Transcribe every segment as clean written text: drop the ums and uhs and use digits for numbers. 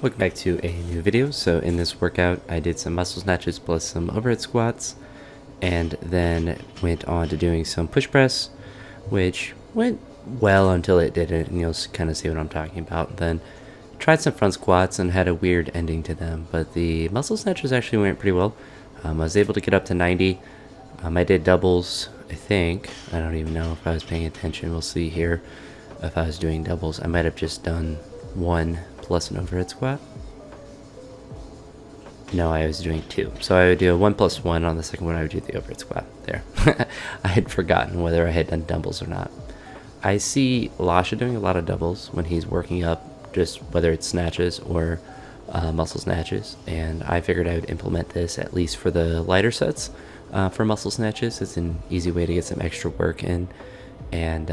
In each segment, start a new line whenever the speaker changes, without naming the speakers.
Welcome back to a new video. So in this workout, I did some muscle snatches plus some overhead squats, and then went on to doing some push press, which went well until it didn't, and you'll kind of see what I'm talking about. Then tried some front squats and had a weird ending to them, but the muscle snatches actually went pretty well. I was able to get up to 90. I did doubles, I think. I don't even know if I was paying attention. We'll see here if I was doing doubles. I might have just done one plus an overhead squat. No, I was doing two. So I would do a 1 plus 1 on the second one. I would do the overhead squat there. I had forgotten whether I had done doubles or not. I see Lasha doing a lot of doubles when he's working up, just whether it's snatches or muscle snatches. And I figured I would implement this at least for the lighter sets for muscle snatches. It's an easy way to get some extra work in. And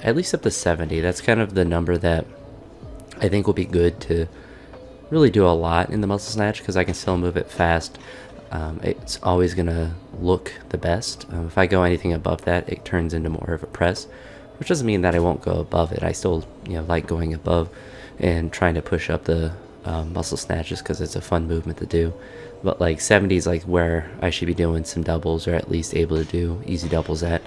at least up to 70. That's kind of the number that I think will be good to really do a lot in the muscle snatch, because I can still move it fast. It's always going to look the best. If I go anything above that, it turns into more of a press, which doesn't mean that I won't go above it. I still like going above and trying to push up the muscle snatches, because it's a fun movement to do. But like 70 is like where I should be doing some doubles, or at least able to do easy doubles at.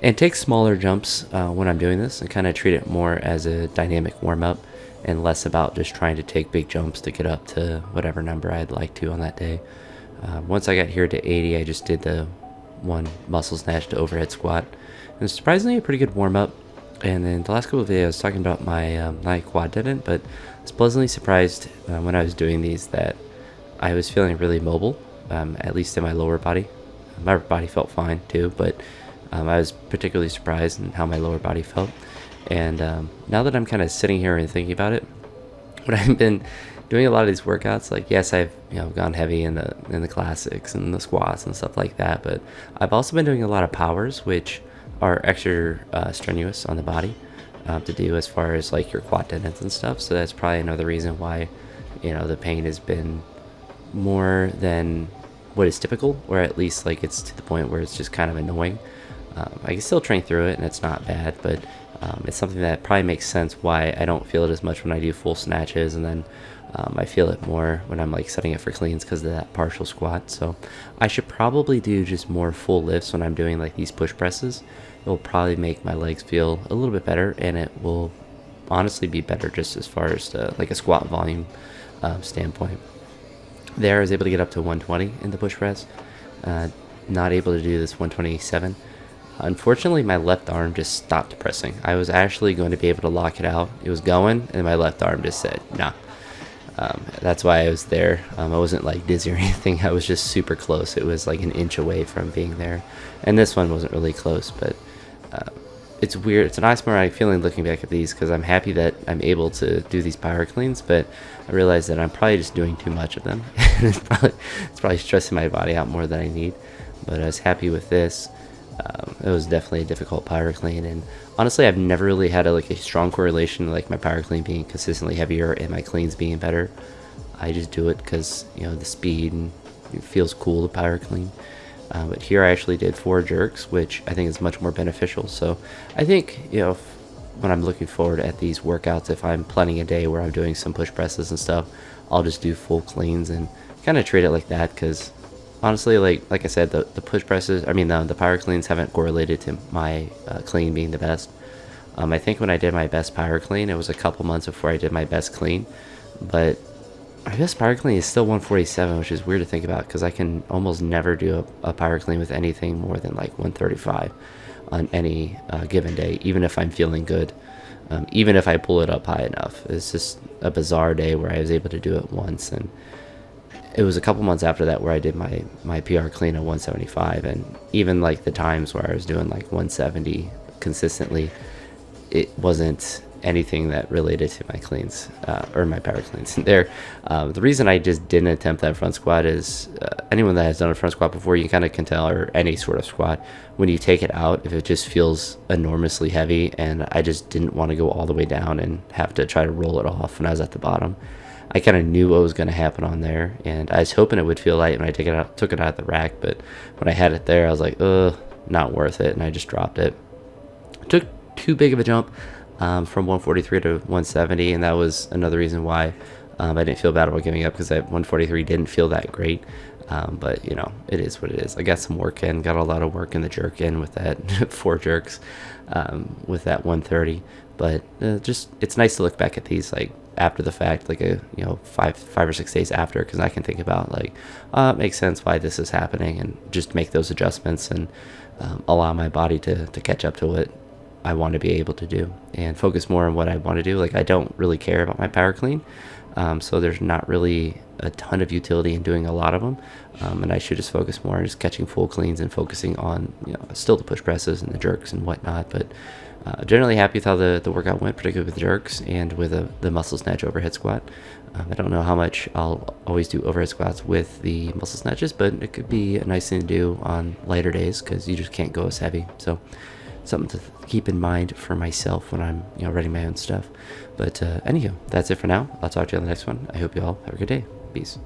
And take smaller jumps when I'm doing this, and kind of treat it more as a dynamic warm-up, and less about just trying to take big jumps to get up to whatever number I'd like to on that day. Once I got here to 80, I just did the one muscle snatch to overhead squat, and surprisingly a pretty good warm-up. And then the last couple of videos I was talking about my quad didn't, but I was pleasantly surprised when I was doing these that I was feeling really mobile, at least in my lower body. My upper body felt fine too, but I was particularly surprised in how my lower body felt. And now that I'm kind of sitting here and thinking about it, when I've been doing a lot of these workouts, like yes, I've gone heavy in the classics and the squats and stuff like that, but I've also been doing a lot of powers, which are extra strenuous on the body to do as far as like your quad tendons and stuff. So that's probably another reason why the pain has been more than what is typical, or at least like it's to the point where it's just kind of annoying. I can still train through it and it's not bad, but it's something that probably makes sense why I don't feel it as much when I do full snatches, and then I feel it more when I'm like setting it for cleans because of that partial squat. So I should probably do just more full lifts when I'm doing like these push presses. It will probably make my legs feel a little bit better, and it will honestly be better just as far as like a squat volume standpoint. There I was able to get up to 120 in the push press. Not able to do this 127. Unfortunately, my left arm just stopped pressing. I was actually going to be able to lock it out. It was going, and my left arm just said, nah. That's why I was there. I wasn't like dizzy or anything. I was just super close. It was like an inch away from being there. And this one wasn't really close, but it's weird. It's an oxymoronic feeling looking back at these, because I'm happy that I'm able to do these power cleans, but I realize that I'm probably just doing too much of them. it's probably stressing my body out more than I need. But I was happy with this. It was definitely a difficult power clean, and honestly I've never really had a strong correlation like my power clean being consistently heavier and my cleans being better. I just do it because the speed, and it feels cool to power clean. But here I actually did 4 jerks, which I think is much more beneficial. So I think when I'm looking forward at these workouts, if I'm planning a day where I'm doing some push presses and stuff, I'll just do full cleans and kind of treat it like that, because honestly, like I said, the push presses, the power cleans haven't correlated to my clean being the best. I think when I did my best power clean, it was a couple months before I did my best clean. But my best power clean is still 147, which is weird to think about, because I can almost never do a power clean with anything more than like 135 on any given day, even if I'm feeling good. Even if I pull it up high enough. It's just a bizarre day where I was able to do it once, and it was a couple months after that where I did my PR clean at 175, and even like the times where I was doing like 170 consistently, it wasn't anything that related to my cleans or my power cleans. The reason I just didn't attempt that front squat is anyone that has done a front squat before, you kind of can tell, or any sort of squat, when you take it out, if it just feels enormously heavy, and I just didn't want to go all the way down and have to try to roll it off when I was at the bottom. I kind of knew what was going to happen on there, and I was hoping it would feel light when I took it out of the rack, but when I had it there, I was like, not worth it, and I just dropped it. It took too big of a jump from 143 to 170, and that was another reason why I didn't feel bad about giving up because that 143 didn't feel that great. But you know, it is what it is. I got some work in, got a lot of work in the jerk in with that 4 jerks, with that 130. But just, it's nice to look back at these like after the fact, like a, you know, five or 6 days after, because I can think about like, it makes sense why this is happening, and just make those adjustments and allow my body to catch up to what I want to be able to do, and focus more on what I want to do. Like, I don't really care about my power clean, so there's not really a ton of utility in doing a lot of them, and I should just focus more on just catching full cleans and focusing on, you know, still the push presses and the jerks and whatnot. But generally happy with how the workout went, particularly with the jerks and with the muscle snatch overhead squat. I don't know how much I'll always do overhead squats with the muscle snatches, but it could be a nice thing to do on lighter days because you just can't go as heavy. So something to keep in mind for myself when I'm, you know, writing my own stuff. But anyhow, that's it for now. I'll talk to you on the next one. I hope you all have a good day. Peace.